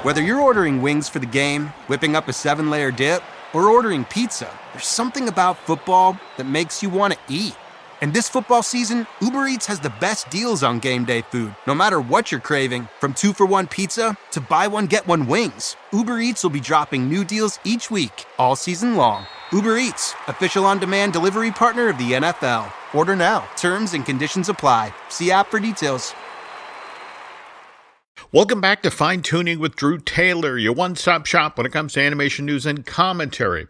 Whether you're ordering wings for the game, whipping up a 7-layer dip, or ordering pizza, there's something about football that makes you want to eat. And this football season, Uber Eats has the best deals on game day food. No matter what you're craving, from 2-for-1 pizza to buy one, get one wings, Uber Eats will be dropping new deals each week, all season long. Uber Eats, official on-demand delivery partner of the NFL. Order now. Terms and conditions apply. See app for details. Welcome back to Fine Tooning with Drew Taylor, your one-stop shop when it comes to animation news and commentary.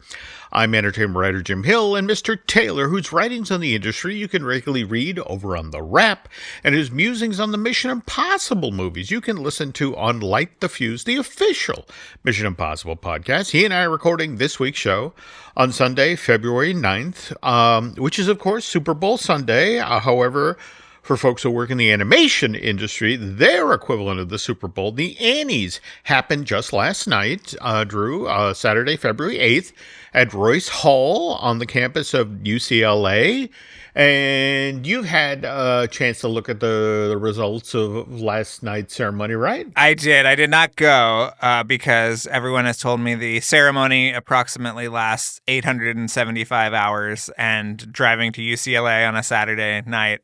I'm entertainment writer Jim Hill, and Mr. Taylor, whose writings on the industry you can regularly read over on The Wrap, and his musings on the Mission Impossible movies you can listen to on Light the Fuse, the official Mission Impossible podcast. He and I are recording this week's show on Sunday, February 9th, which is, of course, Super Bowl Sunday. However, for folks who work in the animation industry, their equivalent of the Super Bowl, the Annies, happened just last night, Drew, Saturday, February 8th, at Royce Hall on the campus of UCLA. And you've had a chance to look at the results of last night's ceremony, right? I did. I did not go because everyone has told me the ceremony approximately lasts 875 hours, and driving to UCLA on a Saturday night,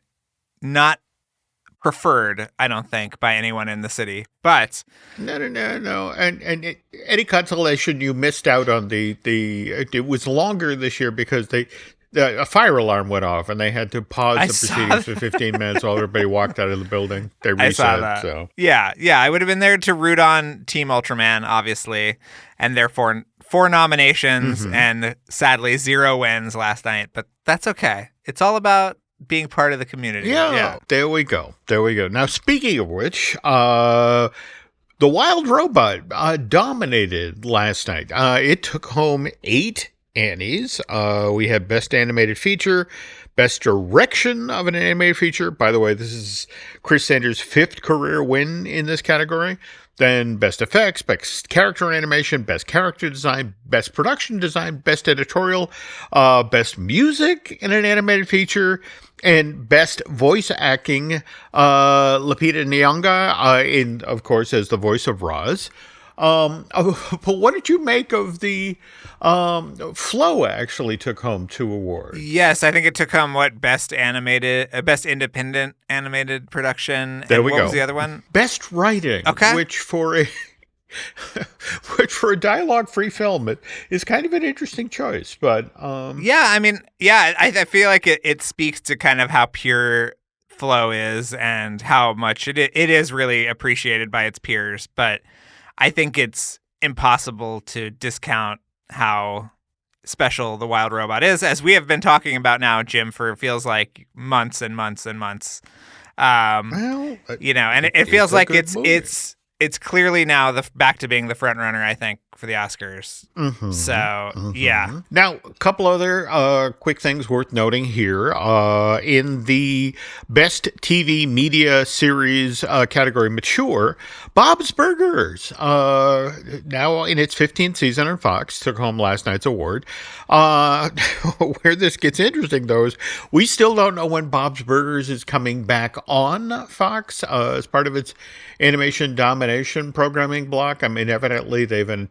not preferred, I don't think, by anyone in the city. But no. And any consolation, you missed out on it was longer this year because a fire alarm went off and they had to pause the proceedings for 15 minutes while everybody walked out of the building. They reset. I saw that. So yeah, I would have been there to root on Team Ultraman, obviously, and therefore 4 nominations and sadly 0 wins last night. But that's okay. It's all about being part of the community. Yeah. There we go. Now, speaking of which, The Wild Robot dominated last night. It took home 8 Annies. We had Best Animated Feature, Best Direction of an Animated Feature. By the way, this is Chris Sanders' 5th career win in this category. Then Best Effects, Best Character Animation, Best Character Design, Best Production Design, Best Editorial, Best Music in an Animated Feature, and Best Voice Acting, Lupita Nyong'o, of course, as the voice of Roz. But what did you make of the Flow actually took home 2 awards? Yes, I think it took home Best Independent Animated Production. There we go. What was the other one? Best Writing. Okay. Which for a dialogue-free film, it is kind of an interesting choice. But I feel like it speaks to kind of how pure Flow is and how much it is really appreciated by its peers. But I think it's impossible to discount how special The Wild Robot is, as we have been talking about now, Jim, for it feels like months and months and months. It feels like it's clearly now back to being the front runner, I think, for the Oscars. Yeah. Now, a couple other quick things worth noting here. In the Best TV Media Series category, Mature, Bob's Burgers, now in its 15th season on Fox, took home last night's award. Where this gets interesting, though, is we still don't know when Bob's Burgers is coming back on Fox as part of its animation domination programming block. I mean, evidently they've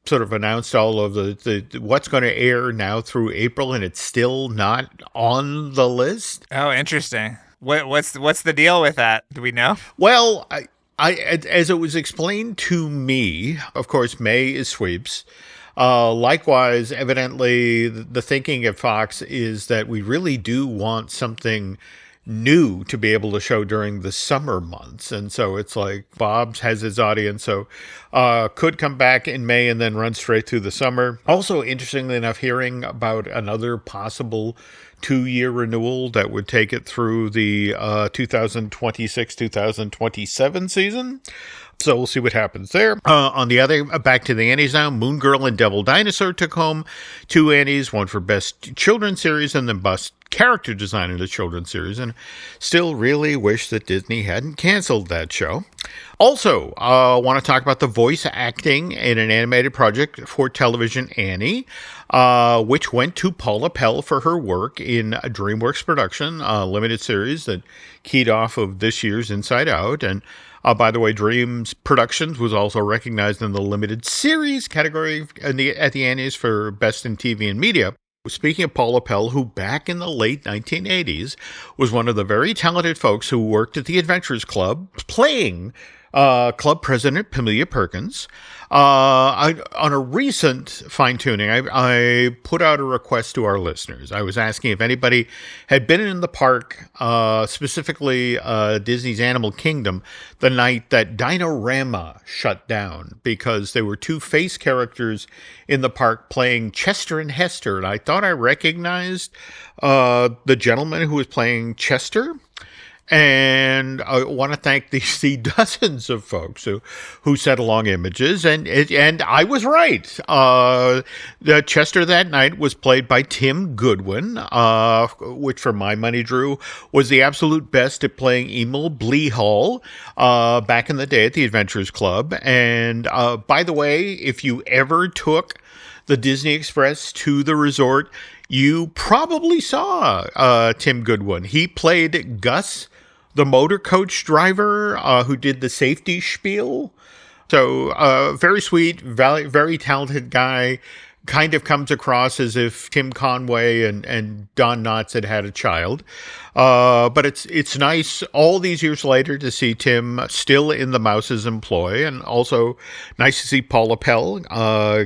sort of announced all of the what's going to air now through April, and it's still not on the list. Oh, interesting. What's the deal with that? Do we know? Well, I as it was explained to me, of course, May is sweeps. Likewise, evidently, the thinking at Fox is that we really do want something new to be able to show during the summer months. And so it's like Bob's has his audience, so could come back in May and then run straight through the summer. Also, interestingly enough, hearing about another possible 2-year renewal that would take it through the 2026-2027 season. So we'll see what happens there. On the other, back to the Annies now, Moon Girl and Devil Dinosaur took home 2 Annies, one for Best Children's Series and then Best Character Design in the Children's Series, and still really wish that Disney hadn't canceled that show. Also, want to talk about the voice acting in an animated project for television, Annie, which went to Paula Pell for her work in a DreamWorks production, limited series that keyed off of this year's Inside Out. And By the way, Dreams Productions was also recognized in the limited series category at the Annies for Best in TV and Media. Speaking of Paul Appel, who back in the late 1980s was one of the very talented folks who worked at the Adventurers Club, playing club president Pamelia Perkins. On a recent Fine Tooning, I put out a request to our listeners. I was asking if anybody had been in the park, specifically Disney's Animal Kingdom, the night that Dino-Rama shut down, because there were two face characters in the park playing Chester and Hester, and I thought I recognized the gentleman who was playing Chester. And I want to thank the dozens of folks who sent along images, and I was right. The Chester that night was played by Tim Goodwin, which for my money, Drew, was the absolute best at playing Emil Bleehall back in the day at the Adventurers Club. And by the way, if you ever took the Disney Express to the resort, you probably saw Tim Goodwin. He played Gus, the motor coach driver who did the safety spiel. So very sweet, very talented guy. Kind of comes across as if Tim Conway and Don Knotts had a child. But it's nice all these years later to see Tim still in the Mouse's employ, and also nice to see Paul Appel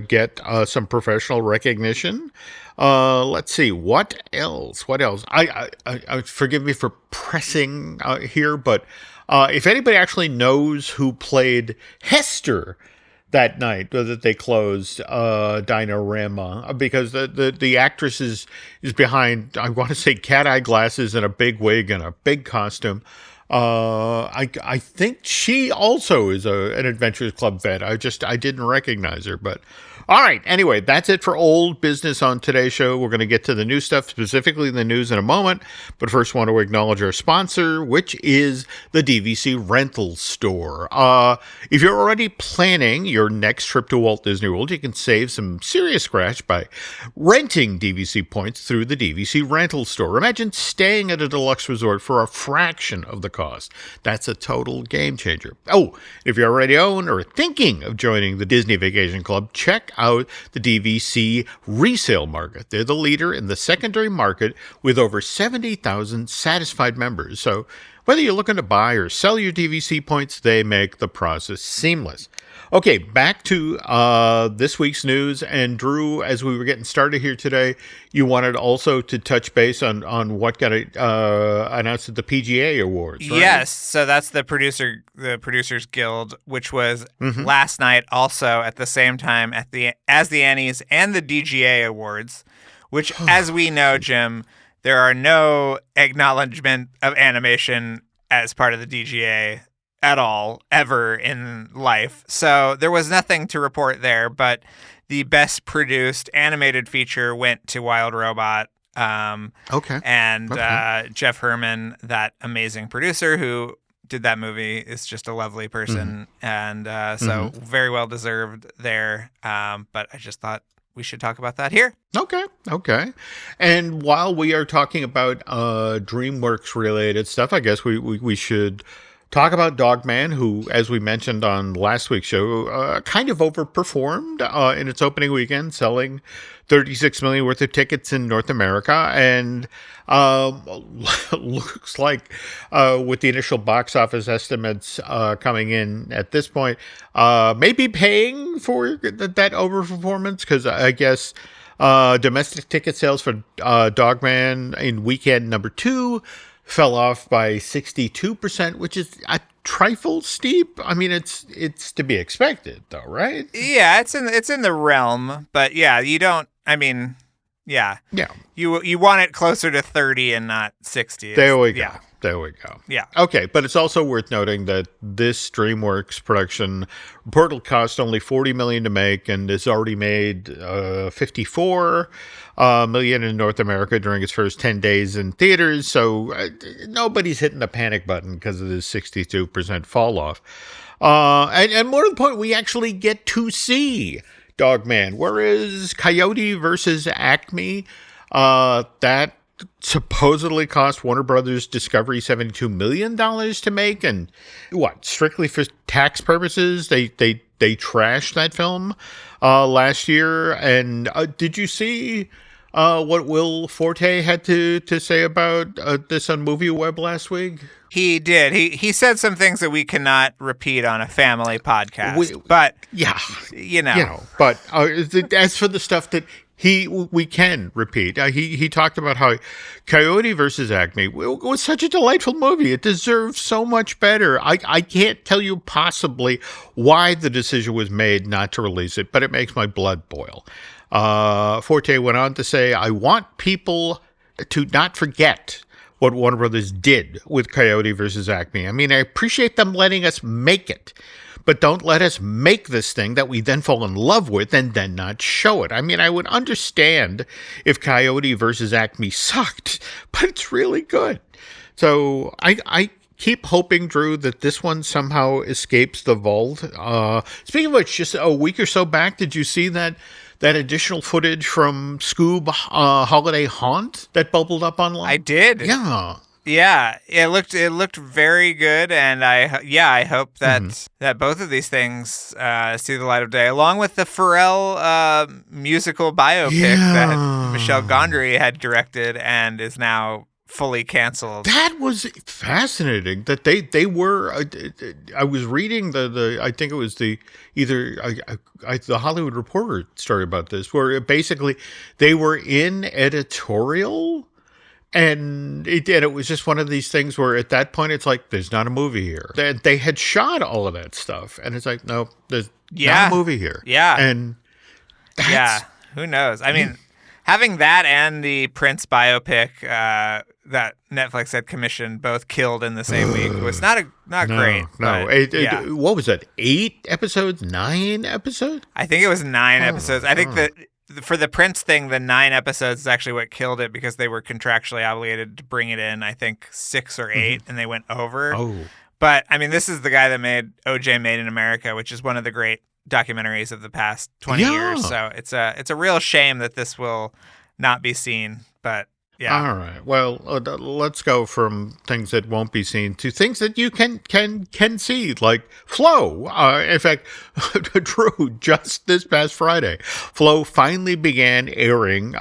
get some professional recognition. Let's see, what else? I forgive me for pressing here, but if anybody actually knows who played Hester that night that they closed Dino-Rama, because the actress is behind, I want to say, cat-eye glasses and a big wig and a big costume. I think she also is an Adventurers Club vet. I didn't recognize her, but all right. Anyway, that's it for old business on today's show. We're going to get to the new stuff, specifically the news, in a moment. But first, want to acknowledge our sponsor, which is the DVC Rental Store. If you're already planning your next trip to Walt Disney World, you can save some serious scratch by renting DVC points through the DVC Rental Store. Imagine staying at a deluxe resort for a fraction of the cost. That's a total game changer. Oh, if you already own or are thinking of joining the Disney Vacation Club, check out the DVC resale market. They're the leader in the secondary market with over 70,000 satisfied members. So whether you're looking to buy or sell your DVC points, they make the process seamless. Okay, back to this week's news. And Drew, as we were getting started here today, you wanted also to touch base on what got announced at the PGA Awards, right? Yes, so that's the Producers Guild, which was last night, also at the same time as the Annies and the DGA Awards, which, as we know, Jim, there are no acknowledgement of animation as part of the DGA at all, ever in life. So there was nothing to report there, but the best produced animated feature went to Wild Robot. Okay. And Jeff Herman, that amazing producer who did that movie, is just a lovely person. And so very well deserved there. But I just thought we should talk about that here. Okay. And while we are talking about DreamWorks related stuff, I guess we should talk about Dogman, who, as we mentioned on last week's show, kind of overperformed in its opening weekend, selling 36 million worth of tickets in North America, and looks like with the initial box office estimates coming in at this point, maybe paying for that overperformance, because I guess domestic ticket sales for Dogman in weekend number 2 fell off by 62%, which is a trifle steep. I mean, it's to be expected, though, right? Yeah, it's in the realm, but yeah, you don't. I mean, yeah. You want it closer to 30 and not 60. There we go. Yeah. Okay, but it's also worth noting that this DreamWorks production reportedly cost only $40 million to make and has already made $54 million in North America during its first 10 days in theaters. So nobody's hitting the panic button because of this 62% fall off. And more to the point, we actually get to see Dogman, whereas Coyote versus Acme, that supposedly cost Warner Brothers Discovery $72 million to make, and what, strictly for tax purposes, they trashed that film last year. And did you see what Will Forte had to say about this on MovieWeb last week? He did. He said some things that we cannot repeat on a family podcast. But yeah, you know. But as for the stuff that we can repeat, he talked about how Coyote versus Acme was such a delightful movie. It deserves so much better. I can't tell you possibly why the decision was made not to release it, but it makes my blood boil. Forte went on to say, I want people to not forget what Warner Brothers did with Coyote versus Acme. I mean, I appreciate them letting us make it, but don't let us make this thing that we then fall in love with and then not show it. I mean, I would understand if Coyote versus Acme sucked, but it's really good. So I keep hoping, Drew, that this one somehow escapes the vault. Speaking of which, just a week or so back, did you see that additional footage from Scoob Holiday Haunt that bubbled up online? I did. Yeah, it looked very good, and I hope that that both of these things see the light of day, along with the Pharrell musical biopic that Michel Gondry had directed and is now fully canceled. That was fascinating. That they were. I was reading the I think it was the Hollywood Reporter story about this, where basically they were in editorial. And it was just one of these things where at that point it's like, there's not a movie here. They had shot all of that stuff. And it's like, no, there's not a movie here. Yeah. And who knows? I mean, having that and the Prince biopic that Netflix had commissioned both killed in the same week was not great. No. What was that? 8 episodes? 9 episodes? I think it was 9 episodes. I think that for the Prince thing, the 9 episodes is actually what killed it, because they were contractually obligated to bring it in, I think, 6 or 8, and they went over. Oh. But, I mean, this is the guy that made OJ Made in America, which is one of the great documentaries of the past 20 years. So it's a real shame that this will not be seen, but yeah. All right. Well, let's go from things that won't be seen to things that you can see, like Flow. In fact, Drew, just this past Friday, Flow finally began airing,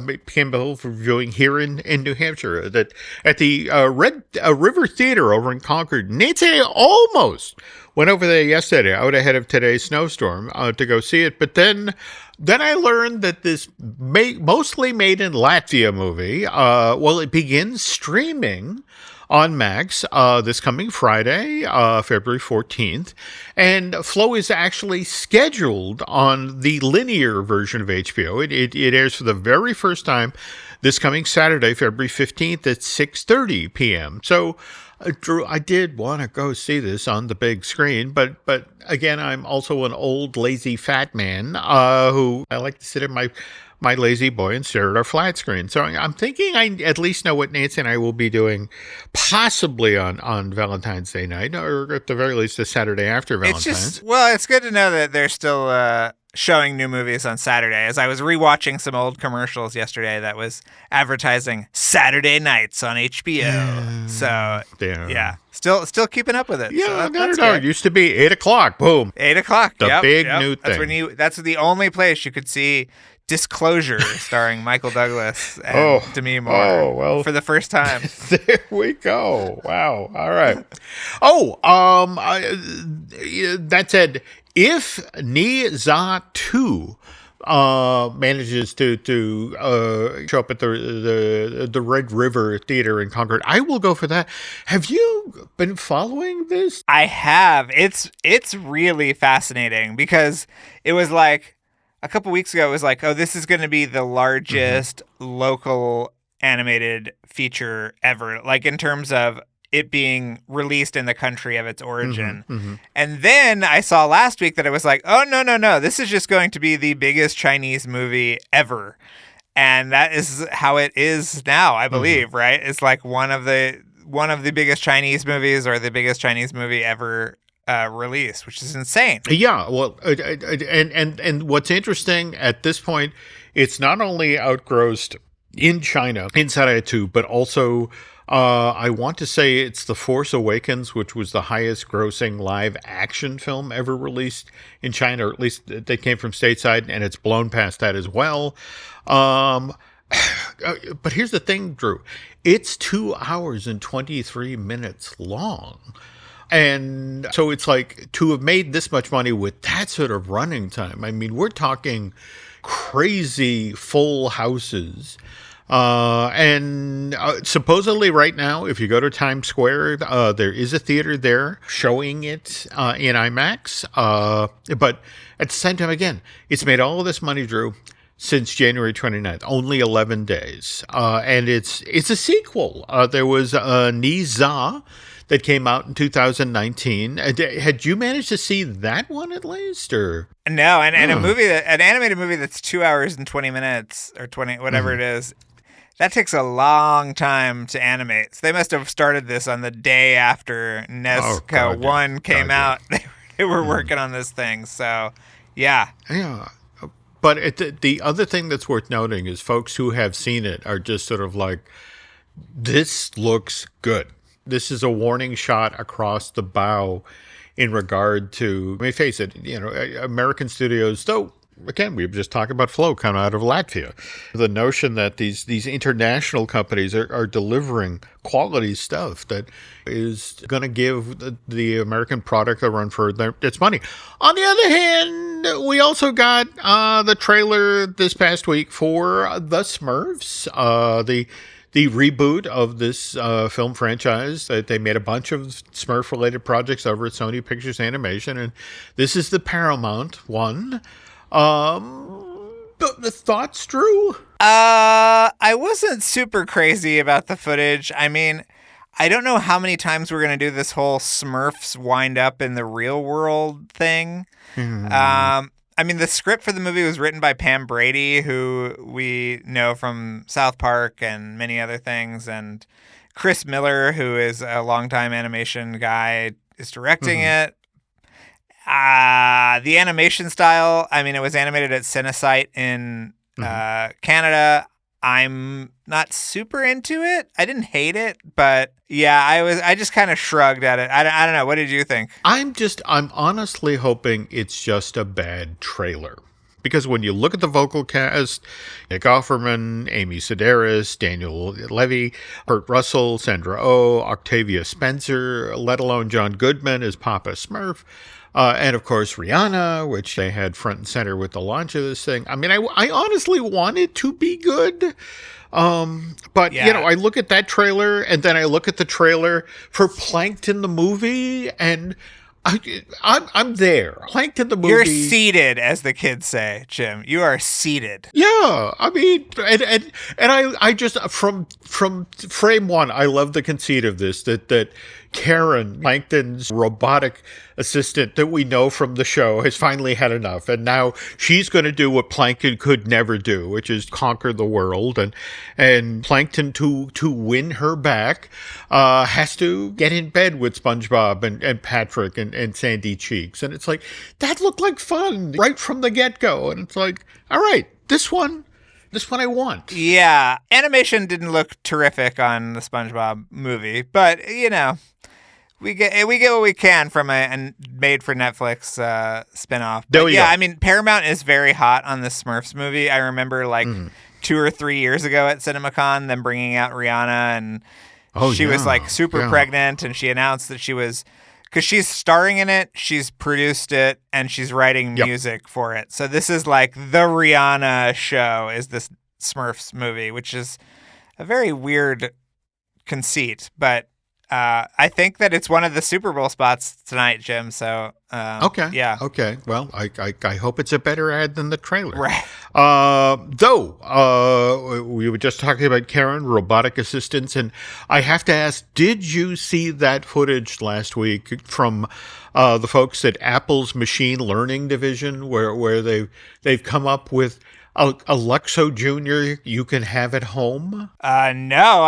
became available for viewing here in New Hampshire, that at the Red River Theater over in Concord. Nancy almost went over there yesterday, out ahead of today's snowstorm, to go see it. But then I learned that this mostly made in Latvia movie, it begins streaming on Max this coming Friday, February 14th. And Flow is actually scheduled on the linear version of HBO. It airs for the very first time this coming Saturday, February 15th at 6:30 p.m. So, Drew, I did want to go see this on the big screen, but again, I'm also an old, lazy, fat man who I like to sit in my lazy boy and stare at our flat screen. So I'm thinking I at least know what Nancy and I will be doing possibly on Valentine's Day night, or at the very least the Saturday after Valentine's. It's good to know that they're still showing new movies on Saturday. As I was rewatching some old commercials yesterday that was advertising Saturday nights on HBO. Still keeping up with it. Yeah, no. It used to be 8 o'clock. Boom. 8 o'clock. The big new thing. That's the only place you could see Disclosure, starring Michael Douglas and Demi Moore for the first time. There we go. Wow. All right. That said, if Ni Za 2 manages to show up at the Red River Theater in Concord, I will go for that. Have you been following this? I have. It's really fascinating, because it was like a couple weeks ago, it was like, this is going to be the largest local animated feature ever, like in terms of it being released in the country of its origin. And then I saw last week that it was like, oh, no, this is just going to be the biggest Chinese movie ever. And that is how it is now, I believe, right? It's like one of the biggest Chinese movies, or the biggest Chinese movie ever released, which is insane. Yeah, well, and what's interesting at this point, it's not only outgrossed in China, inside I had two, but also I want to say it's The Force Awakens, which was the highest grossing live action film ever released in China, or at least they came from stateside, and it's blown past that as well. But here's the thing, Drew. It's 2 hours and 23 minutes long. And so it's like, to have made this much money with that sort of running time, I mean, we're talking crazy full houses. And supposedly right now, if you go to Times Square, there is a theater there showing it in IMAX. But at the same time, again, it's made all of this money, Drew, since January 29th, only 11 days. And it's a sequel. There was Ni Za that came out in 2019. Had you managed to see that one at least, or no? And an animated movie that's 2 hours and 20 minutes or 20 whatever it is, that takes a long time to animate. So they must have started this on the day after Nesca 1 came out. They were working on this thing. So yeah. But the other thing that's worth noting is folks who have seen it are just sort of like, this looks good. This is a warning shot across the bow in regard to, I mean, face it, American studios, though, again, we were just talking about Flow coming out of Latvia. The notion that these international companies are delivering quality stuff that is going to give the American product a run for its money. On the other hand, we also got the trailer this past week for The Smurfs, the reboot of this film franchise. They made a bunch of Smurf-related projects over at Sony Pictures Animation, and this is the Paramount one. The thoughts, Drew? I wasn't super crazy about the footage. I mean, I don't know how many times we're going to do this whole Smurfs wind up in the real world thing. I mean, the script for the movie was written by Pam Brady, who we know from South Park and many other things, and Chris Miller, who is a longtime animation guy, is directing it. The animation style, I mean, it was animated at Cinesite in Canada. I'm not super into it. I didn't hate it, but yeah, I just kind of shrugged at it. I don't know. What did you think? I'm honestly hoping it's just a bad trailer. Because when you look at the vocal cast, Nick Offerman, Amy Sedaris, Daniel Levy, Kurt Russell, Sandra Oh, Octavia Spencer, let alone John Goodman as Papa Smurf, and of course Rihanna, which they had front and center with the launch of this thing. I mean, I honestly want it to be good. But I look at that trailer and then I look at the trailer for Plankton the movie, and I'm there. Plankton the movie. You're seated, as the kids say, Jim. You are seated. Yeah, I mean, and I just from frame one, I love the conceit of this that Karen, Plankton's robotic assistant that we know from the show, has finally had enough, and now she's going to do what Plankton could never do, which is conquer the world. And Plankton, to win her back, has to get in bed with SpongeBob and Patrick and Sandy Cheeks, and it's like, that looked like fun right from the get-go, and it's like, all right, this one I want. Yeah, animation didn't look terrific on the SpongeBob movie, but we get what we can from a made for Netflix spinoff. But yeah, I mean, Paramount is very hot on the Smurfs movie. I remember 2 or 3 years ago at CinemaCon, them bringing out Rihanna, and she was super pregnant, and she announced that she was, because she's starring in it, she's produced it, and she's writing music for it. So this is like the Rihanna show, is this Smurfs movie, which is a very weird conceit, but I think that it's one of the Super Bowl spots tonight, Jim. So okay, yeah, okay. Well, I hope it's a better ad than the trailer. Right. Though we were just talking about Karen, robotic assistants, and I have to ask: did you see that footage last week from the folks at Apple's machine learning division, where they've come up with Alexo Jr. you can have at home? No,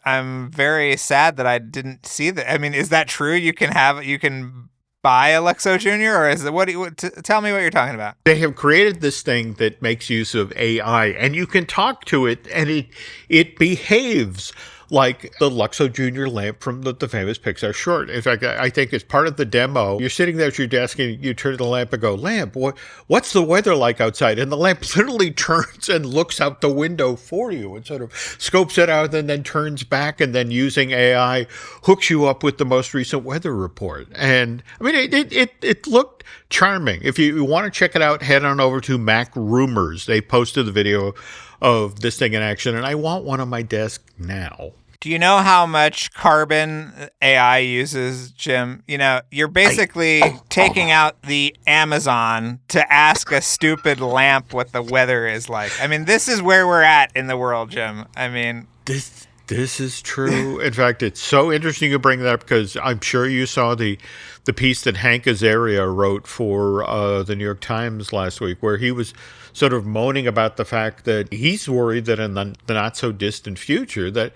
I'm very sad that I didn't see that. I mean, is that true? You can by Alexo Jr. or is it tell me what you're talking about? They have created this thing that makes use of AI, and you can talk to it, and it behaves like the Luxo Jr. lamp from the famous Pixar short. In fact, I think as part of the demo, you're sitting there at your desk and you turn to the lamp and go, "Lamp, what's the weather like outside?" And the lamp literally turns and looks out the window for you and sort of scopes it out and then turns back, and then using AI hooks you up with the most recent weather report. And I mean, it looked charming. If you want to check it out, head on over to Mac Rumors. They posted the video of this thing in action, and I want one on my desk now. Do you know how much carbon AI uses, Jim? You know, you're basically taking out the Amazon to ask a stupid lamp what the weather is like. I mean, this is where we're at in the world, Jim. I mean, this is true. In fact, it's so interesting you bring that up because I'm sure you saw the piece that Hank Azaria wrote for the New York Times last week, where he was sort of moaning about the fact that he's worried that in the not so distant future that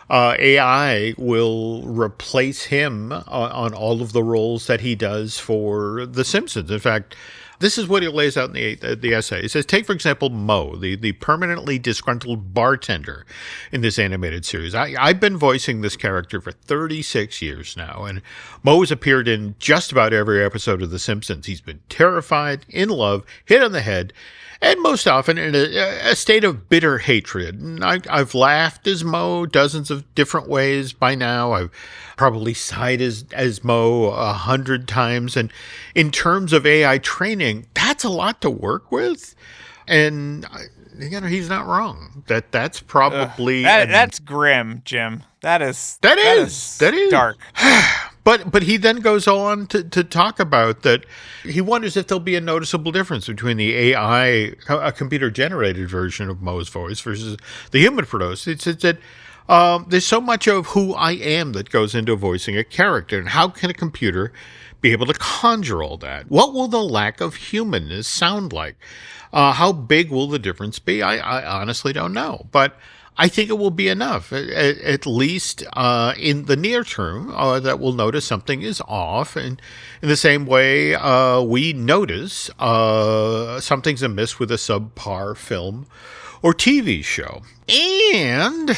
AI will replace him on all of the roles that he does for The Simpsons. In fact, this is what he lays out in the essay. He says, take, for example, Moe, the permanently disgruntled bartender in this animated series. I've been voicing this character for 36 years now, and Moe has appeared in just about every episode of The Simpsons. He's been terrified, in love, hit on the head, and most often in a state of bitter hatred. And I've laughed as Moe dozens of different ways by now. I've probably sighed as Moe 100 times. And in terms of AI training, that's a lot to work with. And he's not wrong. That's probably that's grim, Jim. That is dark. But he then goes on to talk about that he wonders if there'll be a noticeable difference between the AI, a computer-generated version of Moe's voice versus the human-produced. It's that there's so much of who I am that goes into voicing a character, and how can a computer be able to conjure all that? What will the lack of humanness sound like? How big will the difference be? I honestly don't know, but I think it will be enough, at least in the near term, that we'll notice something is off. And in the same way, we notice something's amiss with a subpar film or TV show. And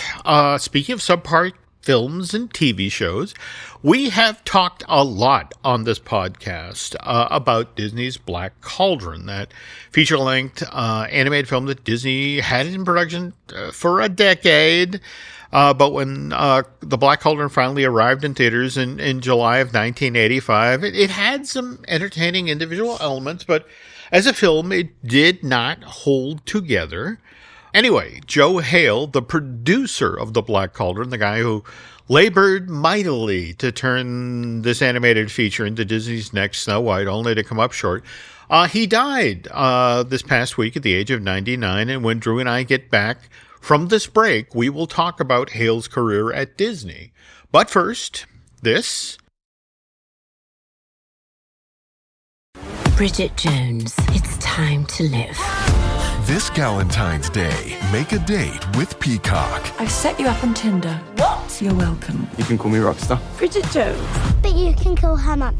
speaking of subpar films and TV shows, we have talked a lot on this podcast about Disney's Black Cauldron, that feature-length animated film that Disney had in production for a decade. But when the Black Cauldron finally arrived in theaters in July of 1985, it had some entertaining individual elements, but as a film, it did not hold together. Anyway, Joe Hale, the producer of The Black Cauldron, the guy who labored mightily to turn this animated feature into Disney's next Snow White, only to come up short, he died this past week at the age of 99. And when Drew and I get back from this break, we will talk about Hale's career at Disney. But first, this. Bridget Jones, it's time to live. This Galentine's Day, make a date with Peacock. I've set you up on Tinder. What? You're welcome. You can call me Rockstar. Bridget Jones. But you can call her Mummy.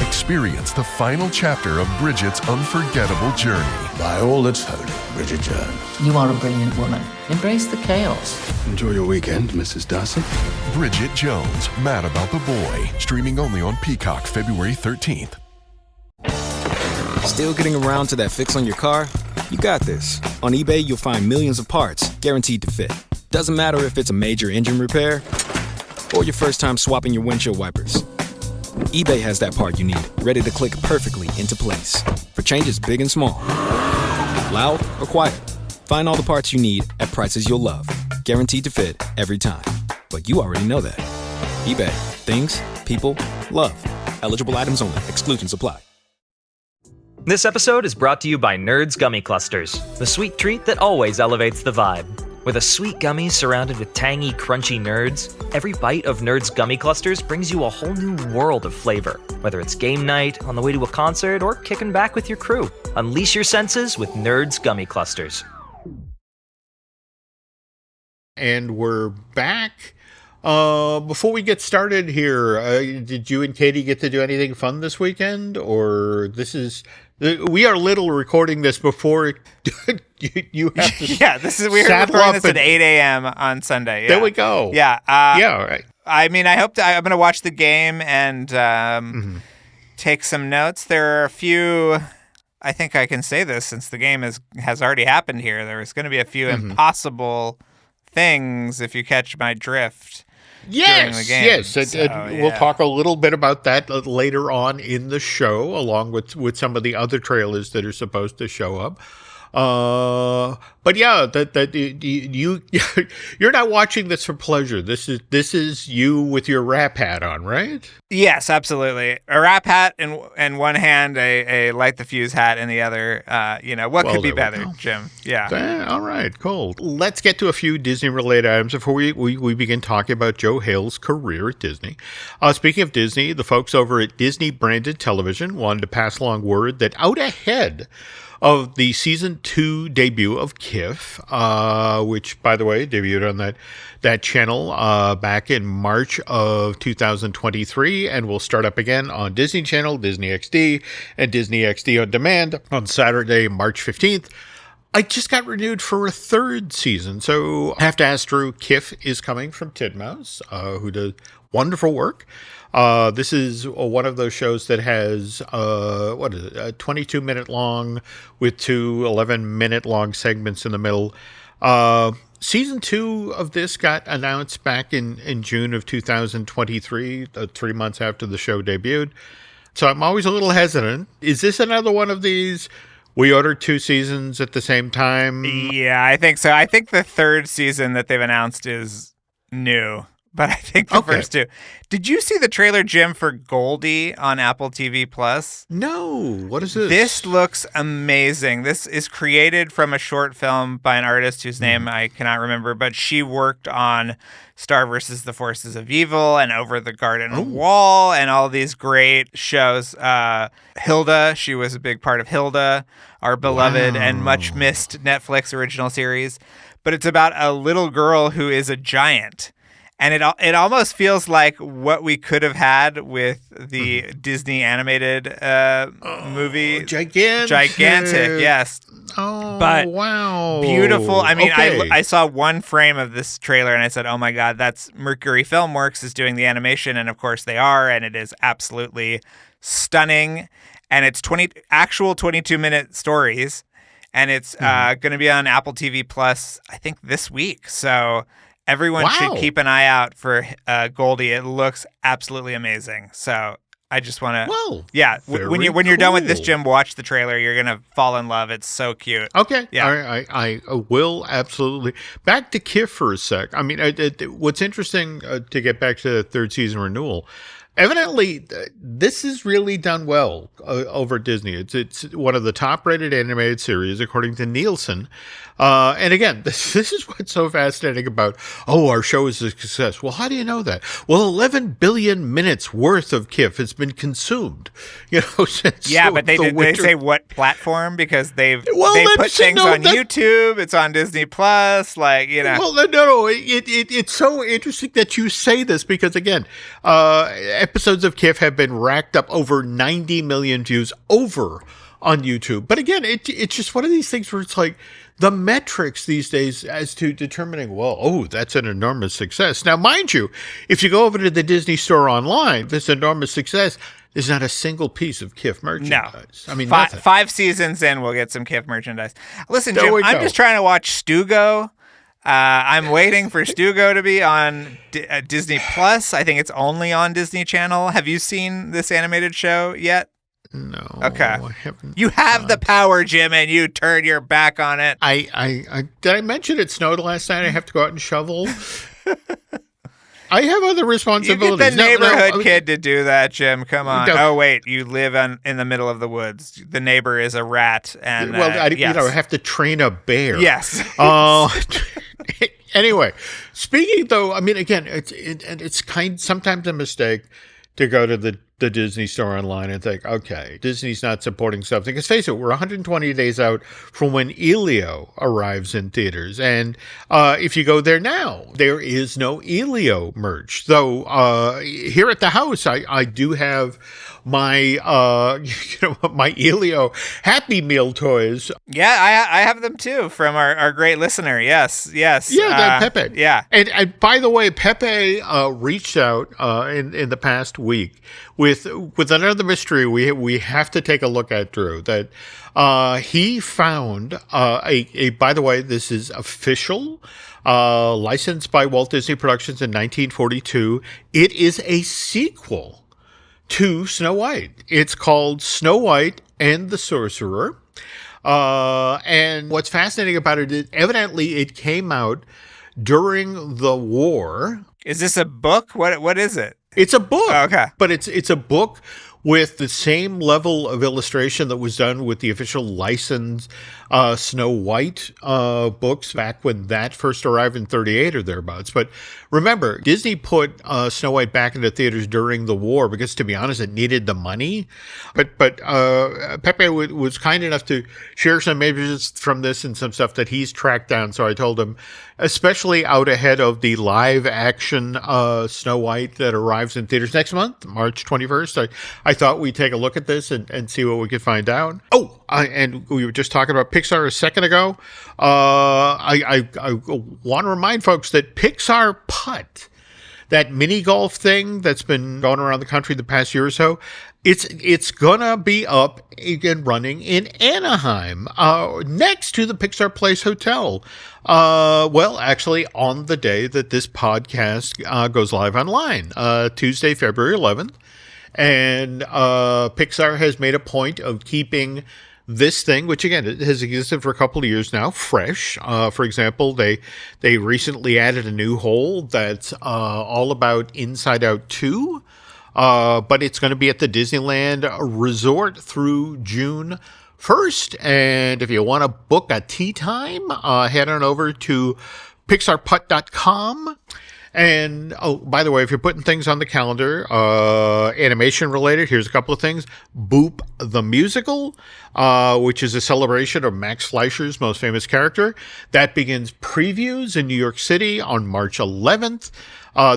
Experience the final chapter of Bridget's unforgettable journey. By all that's holy, Bridget Jones. You are a brilliant woman. Embrace the chaos. Enjoy your weekend, Mrs. Darcy. Bridget Jones, Mad About the Boy. Streaming only on Peacock February 13th. Still getting around to that fix on your car? You got this. On eBay, you'll find millions of parts guaranteed to fit. Doesn't matter if it's a major engine repair or your first time swapping your windshield wipers. eBay has that part you need, ready to click perfectly into place for changes big and small. Loud or quiet, find all the parts you need at prices you'll love. Guaranteed to fit every time. But you already know that. eBay. Things, people, love. Eligible items only. Exclusions apply. This episode is brought to you by Nerds Gummy Clusters, the sweet treat that always elevates the vibe. With a sweet gummy surrounded with tangy, crunchy nerds, every bite of Nerds Gummy Clusters brings you a whole new world of flavor. Whether it's game night, on the way to a concert, or kicking back with your crew, unleash your senses with Nerds Gummy Clusters. And we're back. Before we get started here, did you and Katie get to do anything fun this weekend? Or we are recording this before you have to we're recording this at 8 a.m. on Sunday. Yeah. There we go. Yeah. All right. I mean, I'm going to watch the game and take some notes. There are a few, I think I can say this since the game has already happened here. There's going to be a few impossible things if you catch my drift. During the game. Yes. We'll talk a little bit about that later on in the show, along with some of the other trailers that are supposed to show up. But yeah, you're not watching this for pleasure. This is you with your rap hat on, right? Yes, absolutely. A rap hat in one hand, a light the fuse hat in the other. What could be better, Jim? Yeah. All right, cool. Let's get to a few Disney-related items before we begin talking about Joe Hale's career at Disney. Speaking of Disney, the folks over at Disney Branded Television wanted to pass along word that out ahead of the season 2 debut of KIF, which, by the way, debuted on that channel back in March of 2023, and will start up again on Disney Channel, Disney XD, and Disney XD On Demand on Saturday, March 15th. I just got renewed for a 3rd season, so I have to ask Drew, KIF is coming from Titmouse, who does wonderful work. This is one of those shows that has, 22-minute long with 2 11-minute long segments in the middle. Season 2 of this got announced back in June of 2023, 3 months after the show debuted. So I'm always a little hesitant. Is this another one of these? We ordered 2 seasons at the same time? Yeah, I think so. I think the 3rd season that they've announced is new. But I think the first 2. Did you see the trailer, Jim, for Goldie on Apple TV Plus? No. What is this? This looks amazing. This is created from a short film by an artist whose name I cannot remember, but she worked on Star vs. the Forces of Evil and Over the Garden Wall and all these great shows. Hilda, she was a big part of Hilda, our beloved and much missed Netflix original series. But it's about a little girl who is a giant. And it almost feels like what we could have had with the Disney animated movie. Gigantic, yes. Oh, but wow. Beautiful. I mean, I saw one frame of this trailer and I said, oh my God, that's Mercury Filmworks is doing the animation. And of course they are. And it is absolutely stunning. And it's 22-minute stories. And it's going to be on Apple TV Plus, I think, this week. So everyone should keep an eye out for Goldie. It looks absolutely amazing. So I just want to, when you're done with this, Jim, watch the trailer. You're gonna fall in love. It's so cute. Okay, yeah, I will absolutely. Back to KIF for a sec. I mean, what's interesting to get back to the 3rd season renewal. Evidently, this is really done well over Disney. It's one of the top-rated animated series according to Nielsen. And again, this is what's so fascinating about, our show is a success. Well, how do you know that? Well, 11 billion minutes worth of KIF has been consumed. Since but they say what platform? Because they put things on YouTube. It's on Disney Plus. Well, no. It's so interesting that you say this because again, episodes of KIF have been racked up over 90 million views over on YouTube. But again, it's just one of these things where it's like the metrics these days as to determining, that's an enormous success. Now, mind you, if you go over to the Disney Store online, this enormous success, there's not a single piece of KIF merchandise. No. I mean, 5 seasons in, we'll get some KIF merchandise. Listen, Jim, I'm just trying to watch Stugo. I'm waiting for Stugo to be on Disney Plus. I think it's only on Disney Channel. Have you seen this animated show yet? No. Okay. I haven't. You have the power, Jim, and you turn your back on it. I did I mention it snowed last night? I have to go out and shovel. I have other responsibilities. You get the neighborhood kid to do that, Jim. Come on. Oh, wait. You live in the middle of the woods. The neighbor is a rat. And I have to train a bear. Yes. Anyway, speaking though, I mean, again, it's sometimes a mistake to go to the the Disney Store online and think, okay, Disney's not supporting something. Because face it, we're 120 days out from when Elio arrives in theaters. And if you go there now, there is no Elio merch. Though here at the house, I do have my my Elio Happy Meal toys. Yeah, I have them too from our great listener. Yes. Yeah, that Pepe. Yeah. And by the way, Pepe reached out in the past week with another mystery we have to take a look at, Drew. That he found by the way, this is official, licensed by Walt Disney Productions in 1942. It is a sequel to Snow White. It's called Snow White and the Sorcerer. And what's fascinating about it is evidently it came out during the war. Is this a book? What is it? It's a book. Oh, okay. But it's a book with the same level of illustration that was done with the official licensed Snow White books back when that first arrived in 38 or thereabouts. But remember, Disney put Snow White back into theaters during the war because, to be honest, it needed the money. But Pepe was kind enough to share some images from this and some stuff that he's tracked down. So I told him, especially out ahead of the live action Snow White that arrives in theaters next month, March 21st, I thought we'd take a look at this and see what we could find out. Oh, and we were just talking about Pixar a second ago. I want to remind folks that Pixar Putt, that mini golf thing that's been going around the country the past year or so, it's gonna be up and running in Anaheim, next to the Pixar Place Hotel. Well, actually, on the day that this podcast goes live online, Tuesday, February 11th. And Pixar has made a point of keeping this thing, which again it has existed for a couple of years now, fresh. For example, they recently added a new hole that's all about Inside Out 2, but it's going to be at the Disneyland Resort through June 1st. And if you want to book a tea time, head on over to pixarputt.com. And, oh, by the way, if you're putting things on the calendar, animation related, here's a couple of things. Boop the Musical, which is a celebration of Max Fleischer's most famous character. That begins previews in New York City on March 11th.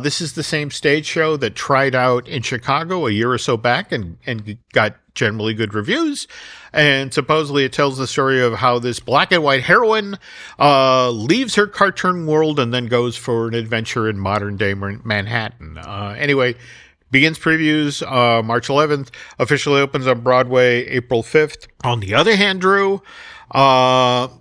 This is the same stage show that tried out in Chicago a year or so back and got generally good reviews. And supposedly it tells the story of how this black and white heroine leaves her cartoon world and then goes for an adventure in modern day Manhattan. Anyway, begins previews March 11th, officially opens on Broadway April 5th. On the other hand, Drew,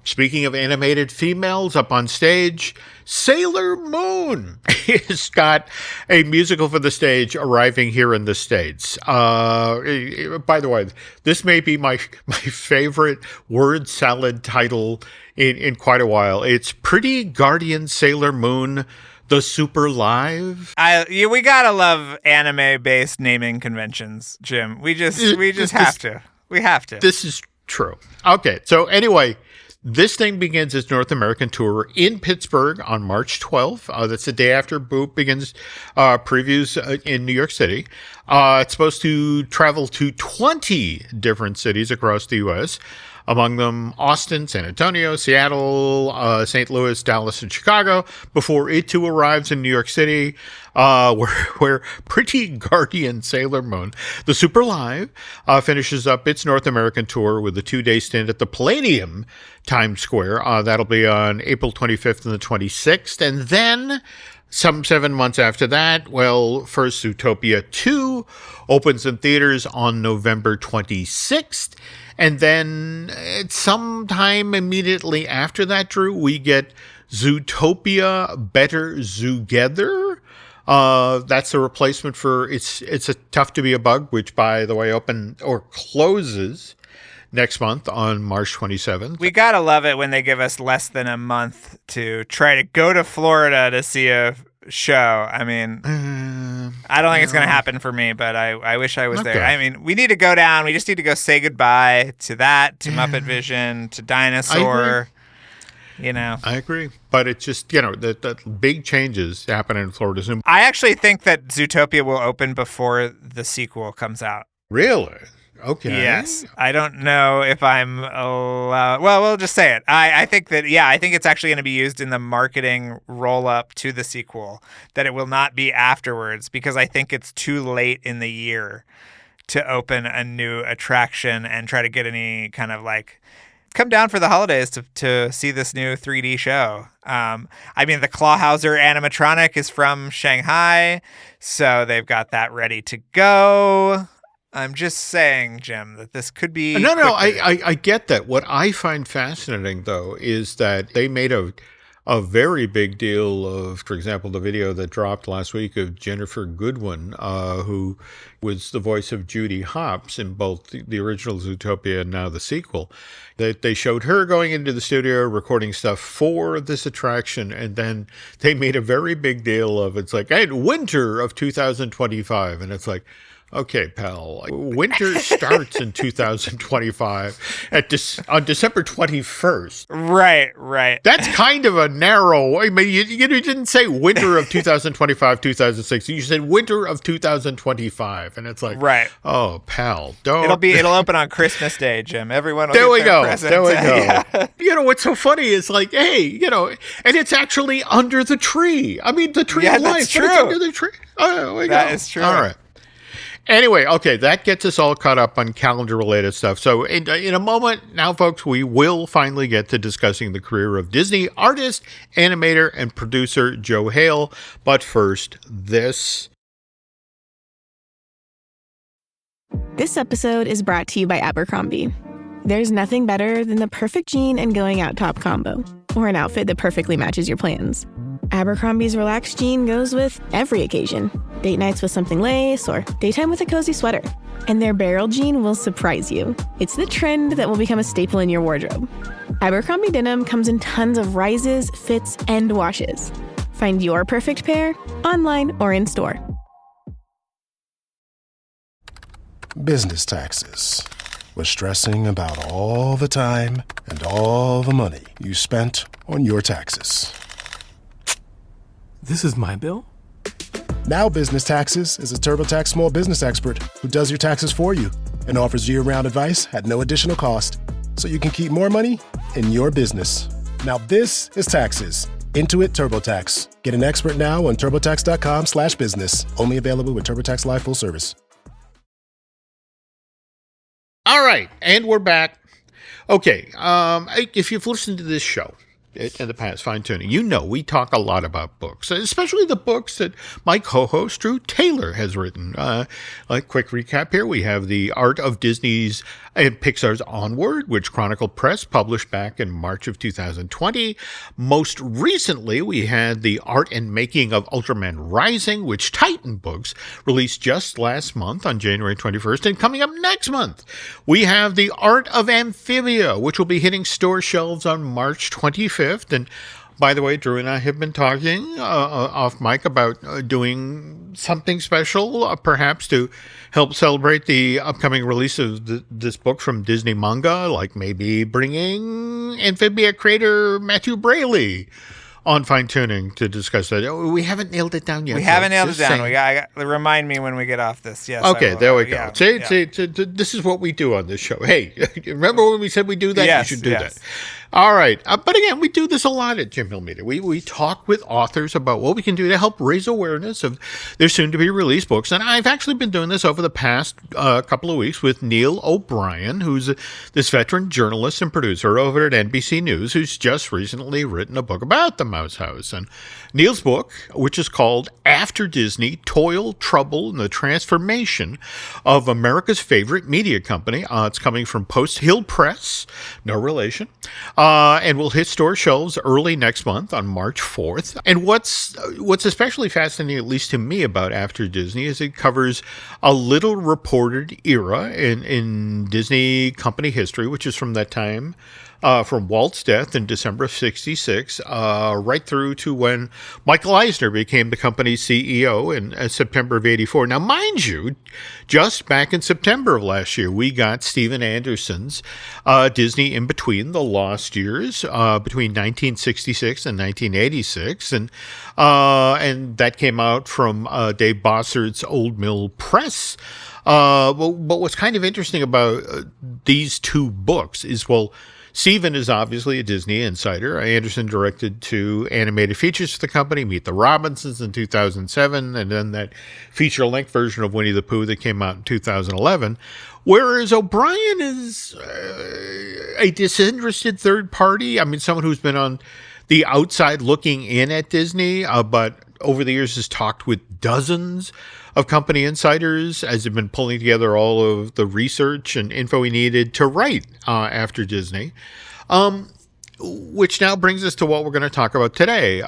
speaking of animated females up on stage, Sailor Moon has got a musical for the stage arriving here in the States. By the way, this may be my favorite word salad title in quite a while. It's Pretty Guardian Sailor Moon, the Super Live. We gotta love anime-based naming conventions, Jim. We just have to. We have to. This is true. Okay, so anyway, this thing begins its North American tour in Pittsburgh on March 12th. That's the day after Boop begins previews in New York City. It's supposed to travel to 20 different cities across the U.S., among them Austin, San Antonio, Seattle, St. Louis, Dallas, and Chicago, before it too arrives in New York City, where Pretty Guardian Sailor Moon, the Super Live, finishes up its North American tour with a 2-day stint at the Palladium Times Square. That'll be on April 25th and the 26th. And then some 7 months after that, well, first Zootopia 2 opens in theaters on November 26th. And then sometime immediately after that, Drew, we get Zootopia Better Zoogether. That's the replacement for It's a Tough to Be a Bug, which, by the way, closes next month on March 27th. We gotta love it when they give us less than a month to try to go to Florida to see a show. I mean, I don't think it's going to happen for me, but I wish I was there. I mean, we need to go down. We just need to go say goodbye to that, to Muppet Vision, to Dinosaur. you know. I agree. But it's just, the big changes happen in Florida soon. I actually think that Zootopia will open before the sequel comes out. Really? Okay. Yes. I don't know if I'm allowed. Well, we'll just say it. I think that, I think it's actually going to be used in the marketing roll-up to the sequel, that it will not be afterwards, because I think it's too late in the year to open a new attraction and try to get any kind of come down for the holidays to see this new 3D show. The Clawhauser animatronic is from Shanghai, so they've got that ready to go. I'm just saying, Jim, that this could be... No, I get that. What I find fascinating, though, is that they made a very big deal of, for example, the video that dropped last week of Jennifer Goodwin, who was the voice of Judy Hopps in both the original Zootopia and now the sequel. They showed her going into the studio, recording stuff for this attraction, and then they made a very big deal of, it's like, hey, winter of 2025, and it's like, okay, pal, winter starts in 2025 on December 21st. Right. That's kind of a narrow, you didn't say winter of 2025, 2006. You said winter of 2025. And it's like, right. Oh, pal, don't. It'll open on Christmas Day, Jim. Everyone will There get we their go. presents. There we go. Yeah. What's so funny is like, hey, and it's actually under the tree. I mean, the tree of life. That's true. But it's under the tree. Oh, that is true. All right. Anyway, okay, that gets us all caught up on calendar-related stuff. So in a moment now, folks, we will finally get to discussing the career of Disney artist, animator, and producer Joe Hale. But first, this. This episode is brought to you by Abercrombie. There's nothing better than the perfect jean and going out top combo, or an outfit that perfectly matches your plans. Abercrombie's relaxed jean goes with every occasion. Date nights with something lace, or daytime with a cozy sweater. And their barrel jean will surprise you. It's the trend that will become a staple in your wardrobe. Abercrombie denim comes in tons of rises, fits, and washes. Find your perfect pair online or in store. Business taxes. Was stressing about all the time and all the money you spent on your taxes. This is my bill? Now Business Taxes is a TurboTax small business expert who does your taxes for you and offers year-round advice at no additional cost, so you can keep more money in your business. Now this is taxes. Intuit TurboTax. Get an expert now on TurboTax.com/business. Only available with TurboTax Live Full Service. All right, and we're back. Okay, if you've listened to this show in the past, Fine Tooning, we talk a lot about books, especially the books that my co-host Drew Taylor has written. Quick recap here, we have The Art of Disney's and Pixar's Onward, which Chronicle Press published back in March of 2020. Most recently, we had The Art and Making of Ultraman Rising, which Titan Books released just last month on January 21st. And coming up next month, we have The Art of Amphibia, which will be hitting store shelves on March 25th. And by the way, Drew and I have been talking off mic about doing something special, perhaps to help celebrate the upcoming release of this book from Disney Manga, like maybe bringing Amphibia creator Matthew Braley on Fine Tuning to discuss that. We haven't nailed it down yet. We haven't nailed it down. We got remind me when we get off this. Yes. Okay, there we go. See, this is what we do on this show. Hey, remember when we said we do that? Yes, you should do that. All right. But again, we do this a lot at Jim Hill Media. We talk with authors about what we can do to help raise awareness of their soon-to-be released books. And I've actually been doing this over the past couple of weeks with Neil O'Brien, who's this veteran journalist and producer over at NBC News, who's just recently written a book about the Mouse House. And Neil's book, which is called After Disney, Toil, Trouble, and the Transformation of America's Favorite Media Company. It's coming from Post Hill Press, no relation. And will hit store shelves early next month on March 4th. And what's especially fascinating, at least to me, about After Disney is it covers a little reported era in Disney company history, which is from that time from Walt's death in December of 1966, right through to when Michael Eisner became the company's CEO in September of 1984. Now, mind you, just back in September of last year, we got Steven Anderson's Disney in Between the Lost Years, between 1966 and 1986, and that came out from Dave Bossard's Old Mill Press. But what's kind of interesting about these two books is, well, Steven is obviously a Disney insider. Anderson directed 2 animated features for the company, Meet the Robinsons in 2007, and then that feature-length version of Winnie the Pooh that came out in 2011. Whereas O'Brien is a disinterested third party. I mean, someone who's been on the outside looking in at Disney, but over the years has talked with dozens of company insiders as they've been pulling together all of the research and info he needed to write after Disney. Which now brings us to what we're going to talk about today.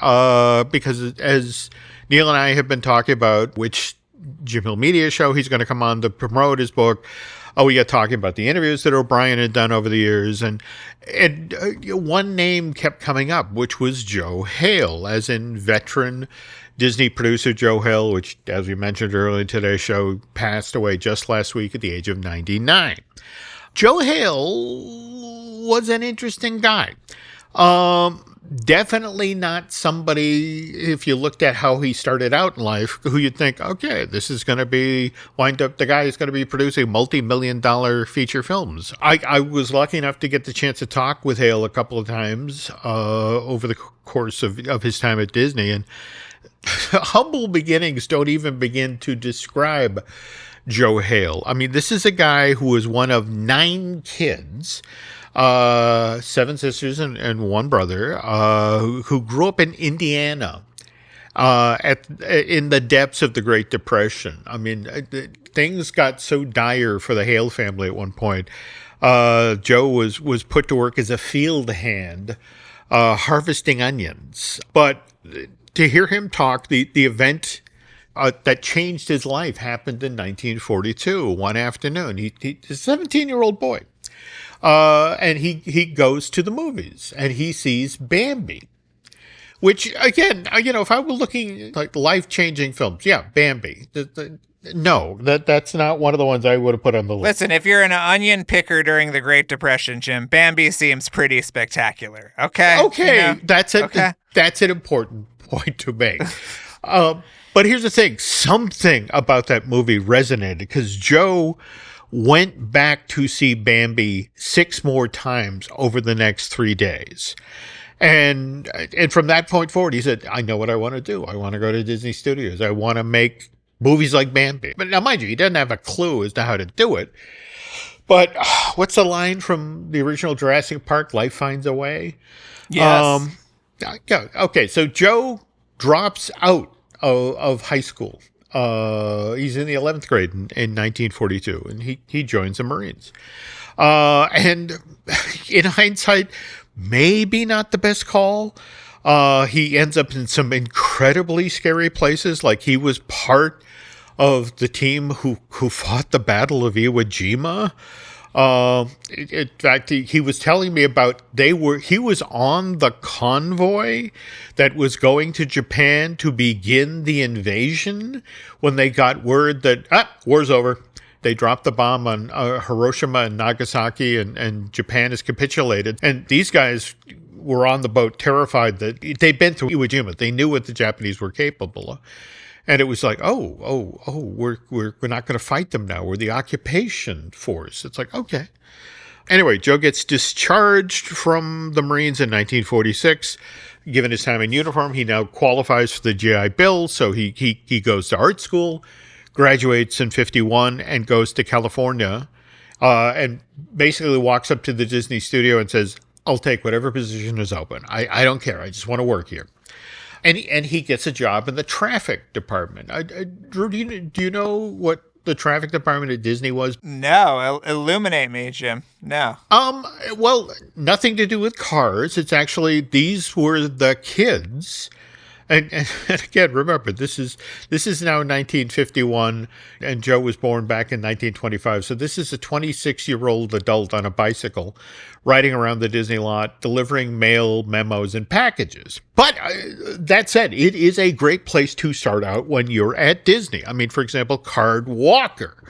Because as Neil and I have been talking about which Jim Hill Media show he's going to come on to promote his book, we got talking about the interviews that O'Brien had done over the years, and one name kept coming up, which was Joe Hale, as in veteran Disney producer Joe Hale, which, as we mentioned earlier in today's show, passed away just last week at the age of 99. Joe Hale was an interesting guy. Definitely not somebody, if you looked at how he started out in life, who you'd think, okay, this is going to be, wind up, the guy is going to be producing multi-million-dollar feature films. I was lucky enough to get the chance to talk with Hale a couple of times over the course of his time at Disney, and humble beginnings don't even begin to describe Joe Hale. I mean, this is a guy who was one of 9 kids, 7 sisters and 1 brother, who grew up in Indiana in the depths of the Great Depression. I mean, things got so dire for the Hale family at one point. Joe was put to work as a field hand, harvesting onions. But to hear him talk, the event that changed his life happened in 1942, one afternoon. He's a 17-year-old boy. And he goes to the movies and he sees Bambi, which, again, if I were looking like life-changing films, yeah, Bambi. No, that's not one of the ones I would have put on the list. Listen, if you're an onion picker during the Great Depression, Jim, Bambi seems pretty spectacular. Okay. Okay. That's an important point to make. But here's the thing. Something about that movie resonated because Joe went back to see Bambi 6 more times over the next 3 days. And from that point forward, he said, I know what I want to do. I want to go to Disney Studios. I want to make movies like Bambi. But now, mind you, he doesn't have a clue as to how to do it. But what's the line from the original Jurassic Park, Life Finds a Way? Yes. Okay, so Joe drops out of high school. He's in the 11th grade in 1942, and he joins the Marines. And in hindsight, maybe not the best call. He ends up in some incredibly scary places, like he was part of the team who fought the Battle of Iwo Jima. In fact, he was telling me about he was on the convoy that was going to Japan to begin the invasion when they got word that war's over. They dropped the bomb on Hiroshima and Nagasaki, and Japan has capitulated. And these guys were on the boat terrified that they'd been through Iwo Jima. They knew what the Japanese were capable of. And it was like, we're not going to fight them now. We're the occupation force. It's like, okay. Anyway, Joe gets discharged from the Marines in 1946. Given his time in uniform, he now qualifies for the GI Bill. So he goes to art school, graduates in 51, and goes to California, and basically walks up to the Disney studio and says, I'll take whatever position is open. I don't care. I just want to work here. And he gets a job in the traffic department. Drew, do you know what the traffic department at Disney was? No, illuminate me, Jim. No. Well, nothing to do with cars. It's actually, these were the kids And again, remember, this is now 1951, and Joe was born back in 1925. So this is a 26-year-old adult on a bicycle riding around the Disney lot, delivering mail, memos, and packages. But that said, it is a great place to start out when you're at Disney. I mean, for example, Card Walker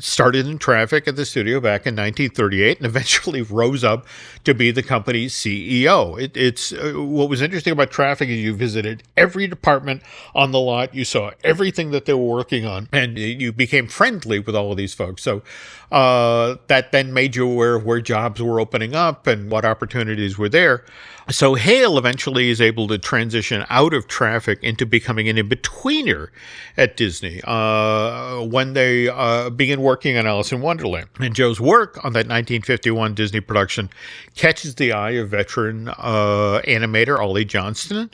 started in traffic at the studio back in 1938 and eventually rose up to be the company's CEO. It's what was interesting about traffic is you visited every department on the lot. You saw everything that they were working on, and you became friendly with all of these folks. So that then made you aware of where jobs were opening up and what opportunities were there. So Hale eventually is able to transition out of traffic into becoming an in-betweener at Disney when they begin working on Alice in Wonderland. And Joe's work on that 1951 Disney production catches the eye of veteran animator Ollie Johnston,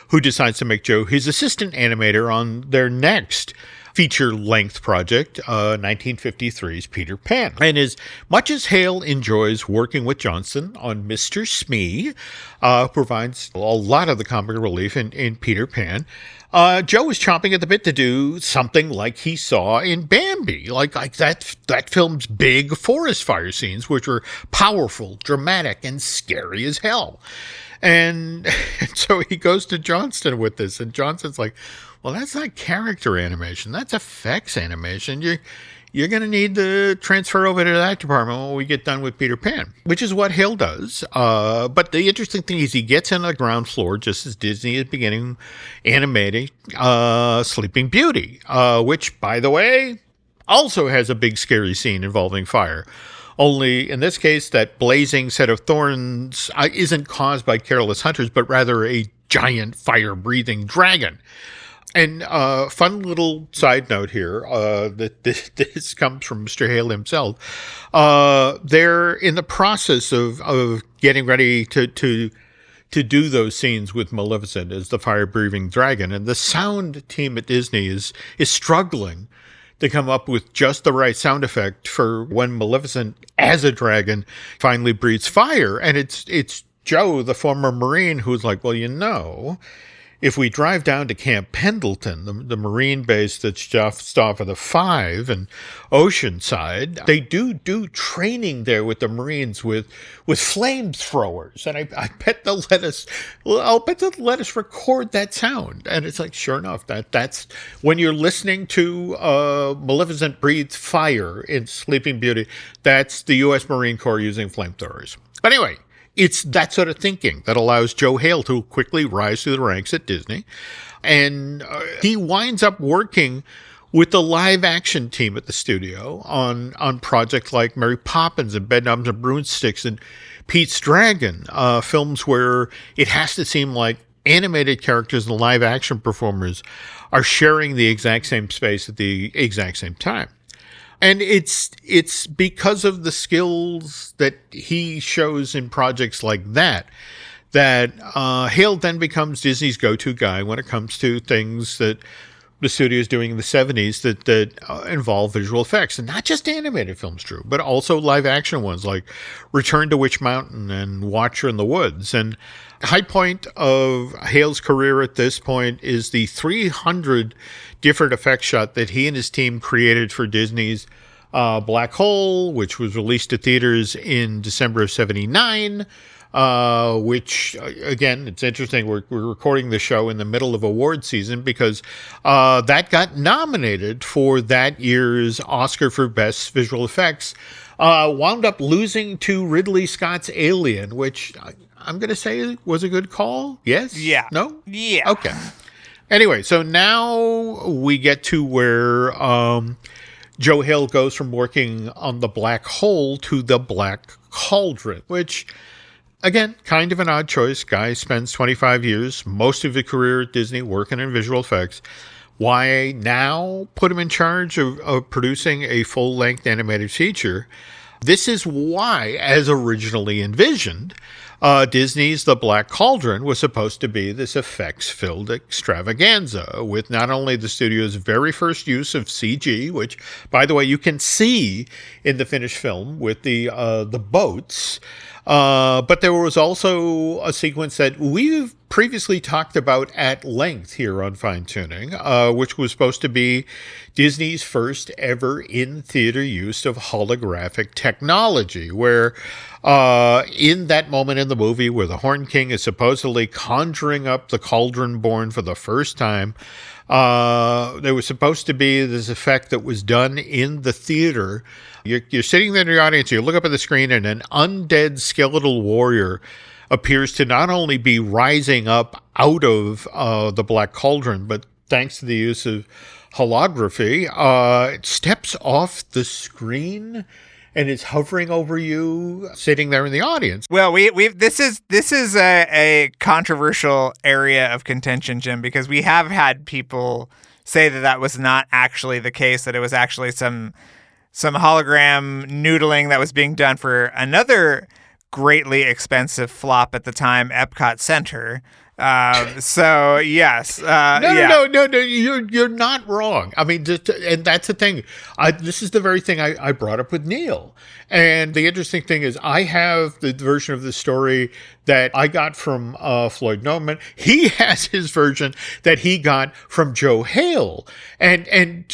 who decides to make Joe his assistant animator on their next feature-length project, 1953's Peter Pan. And as much as Hale enjoys working with Johnston on Mr. Smee, provides a lot of the comic relief in Peter Pan, Joe was chomping at the bit to do something like he saw in Bambi, like that film's big forest fire scenes, which were powerful, dramatic, and scary as hell. And so he goes to Johnston with this, and Johnston's like, well, that's not character animation. That's effects animation. You're going to need to transfer over to that department when we get done with Peter Pan, which is what Hale does. But the interesting thing is he gets on the ground floor just as Disney is beginning animating Sleeping Beauty, which, by the way, also has a big scary scene involving fire. Only in this case, that blazing set of thorns isn't caused by careless hunters, but rather a giant fire-breathing dragon. And fun little side note here, that this comes from Mr. Hale himself. They're in the process of getting ready to do those scenes with Maleficent as the fire-breathing dragon, and the sound team at Disney is struggling to come up with just the right sound effect for when Maleficent, as a dragon, finally breathes fire. And it's Joe, the former Marine, who's like, well, if we drive down to Camp Pendleton, the Marine base that's just off of the 5 and Oceanside, they do training there with the Marines with flamethrowers. And I bet they'll let us record that sound. And it's like, sure enough, that's when you're listening to Maleficent breathe fire in Sleeping Beauty, that's the U.S. Marine Corps using flamethrowers. But anyway, it's that sort of thinking that allows Joe Hale to quickly rise through the ranks at Disney. And he winds up working with the live action team at the studio on projects like Mary Poppins and Bedknobs and Broomsticks and Pete's Dragon, films where it has to seem like animated characters and live action performers are sharing the exact same space at the exact same time. And it's because of the skills that he shows in projects like that Hale then becomes Disney's go-to guy when it comes to things that the studio is doing in the 70s that involve visual effects. And not just animated films, Drew, but also live-action ones like Return to Witch Mountain and Watcher in the Woods. And the high point of Hale's career at this point is the 300 different effect shot that he and his team created for Disney's Black Hole, which was released to theaters in December of 79, which, again, it's interesting. We're recording the show in the middle of award season because that got nominated for that year's Oscar for Best Visual Effects, wound up losing to Ridley Scott's Alien, which I'm going to say was a good call. Yes? Yeah. No? Yeah. Okay. Anyway, so now we get to where Joe Hale goes from working on the Black Hole to the Black Cauldron, which, again, kind of an odd choice. Guy spends 25 years, most of his career at Disney, working in visual effects. Why now put him in charge of producing a full-length animated feature? This is why, as originally envisioned, Disney's The Black Cauldron was supposed to be this effects-filled extravaganza with not only the studio's very first use of CG, which, by the way, you can see in the finished film with the boats, but there was also a sequence that we've previously talked about at length here on Fine Tooning, which was supposed to be Disney's first ever in-theater use of holographic technology, where in that moment in the movie where the Horn King is supposedly conjuring up the Cauldron Born for the first time, there was supposed to be this effect that was done in the theater. You're sitting there in the audience, you look up at the screen, and an undead skeletal warrior appears to not only be rising up out of the Black Cauldron, but thanks to the use of holography, it steps off the screen and is hovering over you, sitting there in the audience. Well, this is a controversial area of contention, Jim, because we have had people say that was not actually the case, that it was actually some hologram noodling that was being done for another greatly expensive flop at the time, Epcot Center. So yes, no, you're not wrong. I mean, and that's the thing. This is the very thing I brought up with Neil. And the interesting thing is, I have the version of the story that I got from Floyd Noman. He has his version that he got from Joe Hale, and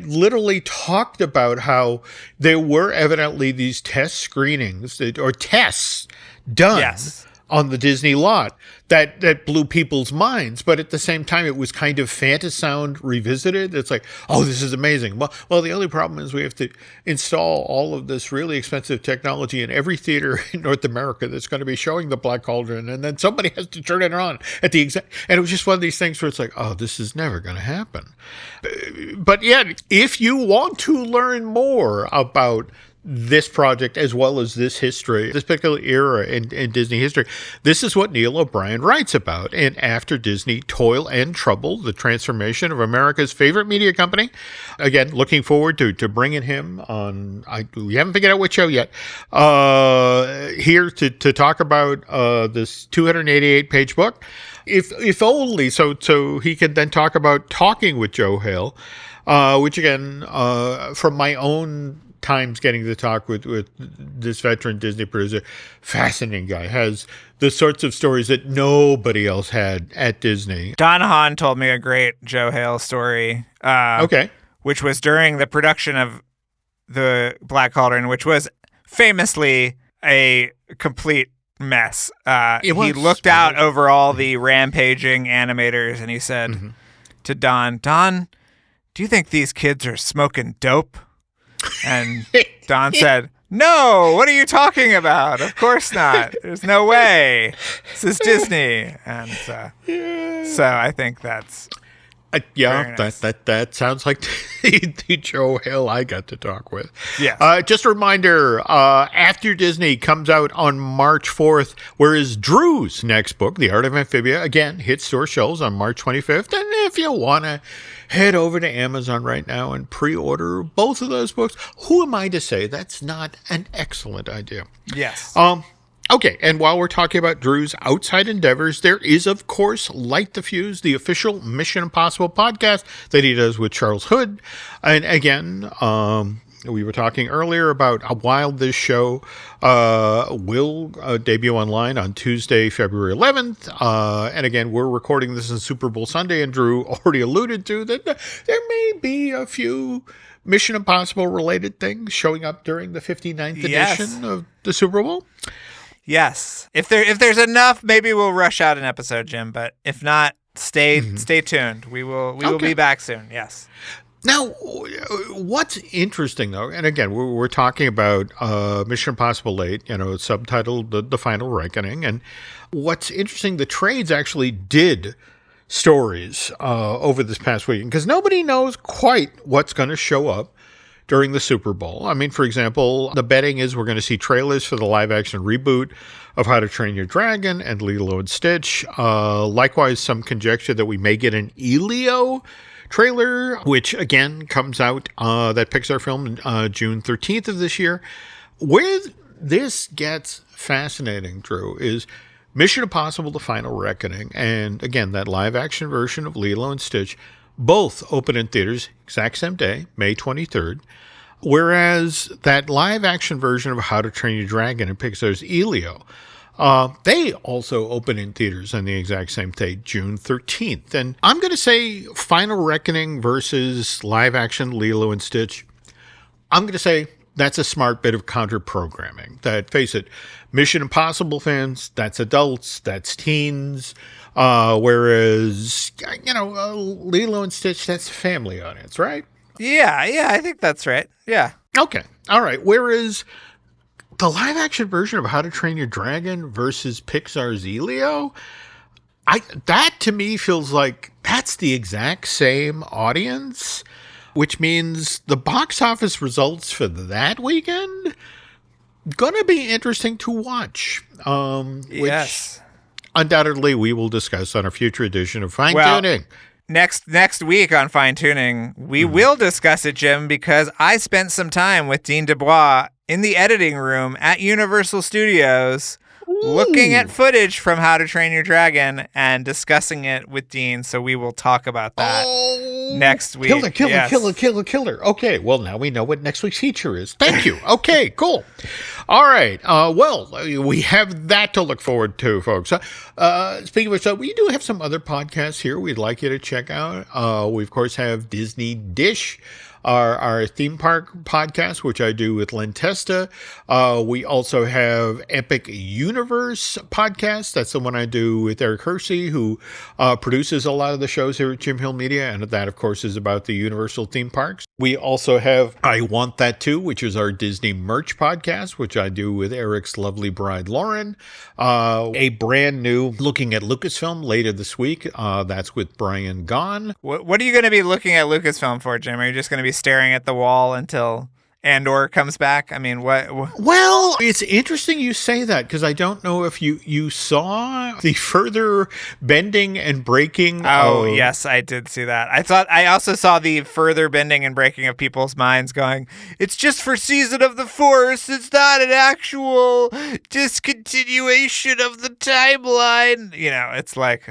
literally talked about how there were evidently these test screenings or tests done. Yes. On the Disney lot that blew people's minds, but at the same time, it was kind of Fantasound revisited. It's like, oh, this is amazing. Well, the only problem is we have to install all of this really expensive technology in every theater in North America that's going to be showing the Black Cauldron, and then somebody has to turn it on at the exact. And it was just one of these things where it's like, oh, this is never going to happen. But yet, if you want to learn more about this project, as well as this history, this particular era in Disney history, this is what Neil O'Brien writes about in After Disney, Toil and Trouble, the transformation of America's favorite media company. Again, looking forward to bringing him on. We haven't figured out which show yet. Here to talk about this 288-page book. If only so he could then talk about talking with Joe Hale, which again, from my own times getting to talk with this veteran Disney producer, fascinating guy, has the sorts of stories that nobody else had at Disney. Don Hahn told me a great Joe Hale story. Which was during the production of the Black Cauldron, which was famously a complete mess. He looked out over all the rampaging animators and he said to Don, do you think these kids are smoking dope? And Don said, no, what are you talking about? Of course not. There's no way. This is Disney. And so I think that's nice. that sounds like the Joe Hale I got to talk with. Yeah. Just a reminder, After Disney comes out on March 4th, whereas Drew's next book, The Art of Amphibia, again, hits store shelves on March 25th. And if you want to head over to Amazon right now and pre-order both of those books, who am I to say that's not an excellent idea? Yes. Okay, and while we're talking about Drew's outside endeavors, there is, of course, Light the Fuse, the official Mission Impossible podcast that he does with Charles Hood. And again, we were talking earlier about how wild this show will debut online on Tuesday, February 11th. And again, we're recording this on Super Bowl Sunday, and Drew already alluded to that there may be a few Mission Impossible related things showing up during the 59th edition of the Super Bowl. Yes. If there's enough, maybe we'll rush out an episode, Jim. But if not, stay tuned. We will be back soon. Yes. Now, what's interesting, though, and again, we're talking about Mission Impossible 8, subtitled The Final Reckoning. And what's interesting, the trades actually did stories over this past weekend, because nobody knows quite what's going to show up during the Super Bowl. I mean, for example, the betting is we're going to see trailers for the live-action reboot of How to Train Your Dragon and Lilo and Stitch. Likewise, some conjecture that we may get an Elio trailer, which again comes out, that Pixar film, June 13th of this year. where this gets fascinating, Drew, is Mission Impossible: The Final Reckoning, and again, that live-action version of Lilo and Stitch, both open in theaters exact same day, May 23rd, whereas that live-action version of How to Train Your Dragon and Pixar's Elio, they also open in theaters on the exact same day, June 13th. And I'm going to say Final Reckoning versus live-action Lilo and Stitch, I'm going to say that's a smart bit of counter-programming. That, face it, Mission Impossible fans, that's adults, that's teens, whereas, Lilo and Stitch, that's a family audience, right? Yeah, I think that's right. Yeah. Okay. All right. Whereas the live-action version of How to Train Your Dragon versus Pixar's Elio, that to me feels like that's the exact same audience, which means the box office results for that weekend going to be interesting to watch. Yes. Undoubtedly we will discuss on a future edition of Fine Tooning. Next week on Fine Tuning, we will discuss it, Jim, because I spent some time with Dean Dubois in the editing room at Universal Studios looking at footage from How to Train Your Dragon and discussing it with Dean. So we will talk about that next week. Killer. Okay, well, now we know what next week's feature is. Thank you. Okay, cool. All right. Well, we have that to look forward to, folks. Speaking of which, we do have some other podcasts here we'd like you to check out. We, of course, have Disney Dish, our theme park podcast, which I do with Len Testa. We also have Epic Universe podcast. That's the one I do with Eric Hersey, who produces a lot of the shows here at Jim Hill Media. And that, of course, is about the Universal theme parks. We also have I Want That Too, which is our Disney merch podcast, which I do with Eric's lovely bride, Lauren. A brand new looking at Lucasfilm later this week. That's with Brian Gahn. What are you going to be looking at Lucasfilm for, Jim? Are you just going to be staring at the wall until Andor comes back? I mean, what? Well, it's interesting you say that, because I don't know if you saw the further bending and breaking. Yes, I did see that. I also saw the further bending and breaking of people's minds going, it's just for Season of the Force. It's not an actual discontinuation of the timeline. It's like...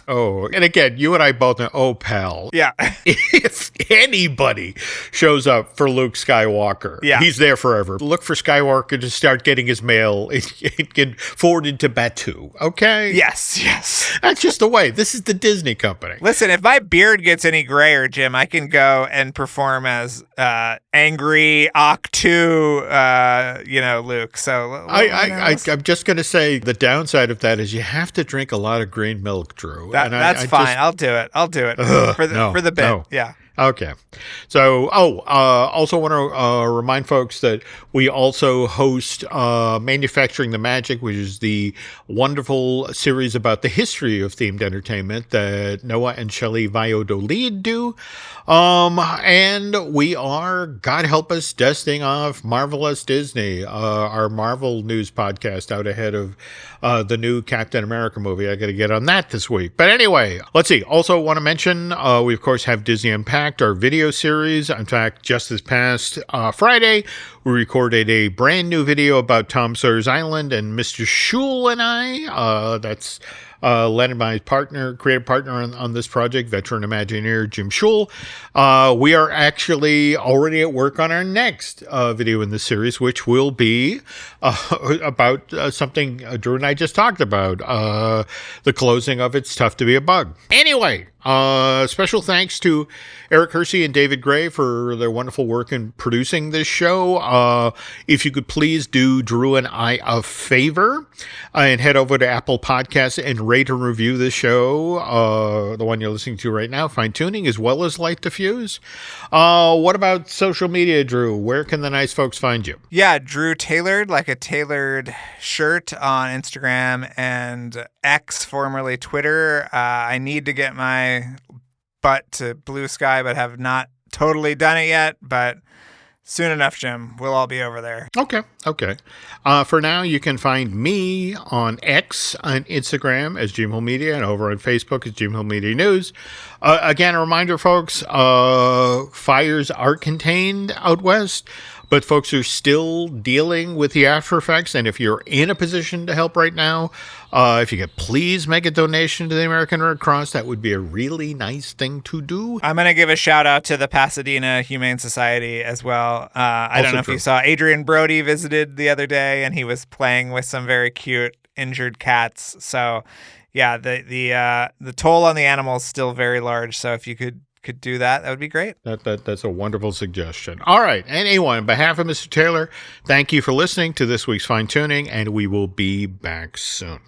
Oh, and again, you and I both know, pal. Yeah. If anybody shows up for Luke Skywalker, he's there forever. Look for Skywalker to start getting his mail get forwarded to Batuu, okay? Yes. That's just the way. This is the Disney company. Listen, if my beard gets any grayer, Jim, I can go and perform as angry Octu, Luke. So I'm just going to say the downside of that is you have to drink a lot of green milk, Drew. That's fine. I'll do it. For the bit. No. Yeah. Okay. So, also want to remind folks that we also host Manufacturing the Magic, which is the wonderful series about the history of themed entertainment that Noah and Shelley Valladolid do. And we are, God help us, dusting off Marvelous Disney, our Marvel news podcast out ahead of the new Captain America movie. I got to get on that this week. But anyway, let's see. Also want to mention, we of course have Disney Unpacked, our video series. In fact, just this past Friday, we recorded a brand new video about Tom Sawyer's Island, and Mr. Schul and I, that's led by my creative partner on this project, veteran Imagineer Jim Schul. We are actually already at work on our next video in the series, which will be about something Drew and I just talked about, the closing of It's Tough to Be a Bug. Anyway, special thanks to Eric Hersey and David Gray for their wonderful work in producing this show. If you could please do Drew and I a favor and head over to Apple Podcasts and rate and review this show, the one you're listening to right now, Fine Tooning, as well as Light Diffuse. What about social media, Drew? Where can the nice folks find you? Yeah, Drew Tailored, like a tailored shirt on Instagram and X, formerly Twitter. I need to get my butt to Blue Sky, but have not totally done it yet. But soon enough, Jim, we'll all be over there. Okay. For now, you can find me on X, on Instagram as Jim Hill Media, and over on Facebook as Jim Hill Media News. Again, a reminder, folks, fires are contained out west, but folks are still dealing with the after effects. And if you're in a position to help right now, if you could please make a donation to the American Red Cross, that would be a really nice thing to do. I'm going to give a shout out to the Pasadena Humane Society as well. I don't know if you saw Adrian Brody visited the other day, and he was playing with some very cute injured cats. So yeah, the toll on the animals is still very large. So if you could do that, that would be great. That's a wonderful suggestion. All right. And anyway, on behalf of Mr. Taylor, thank you for listening to this week's Fine Tuning, and we will be back soon.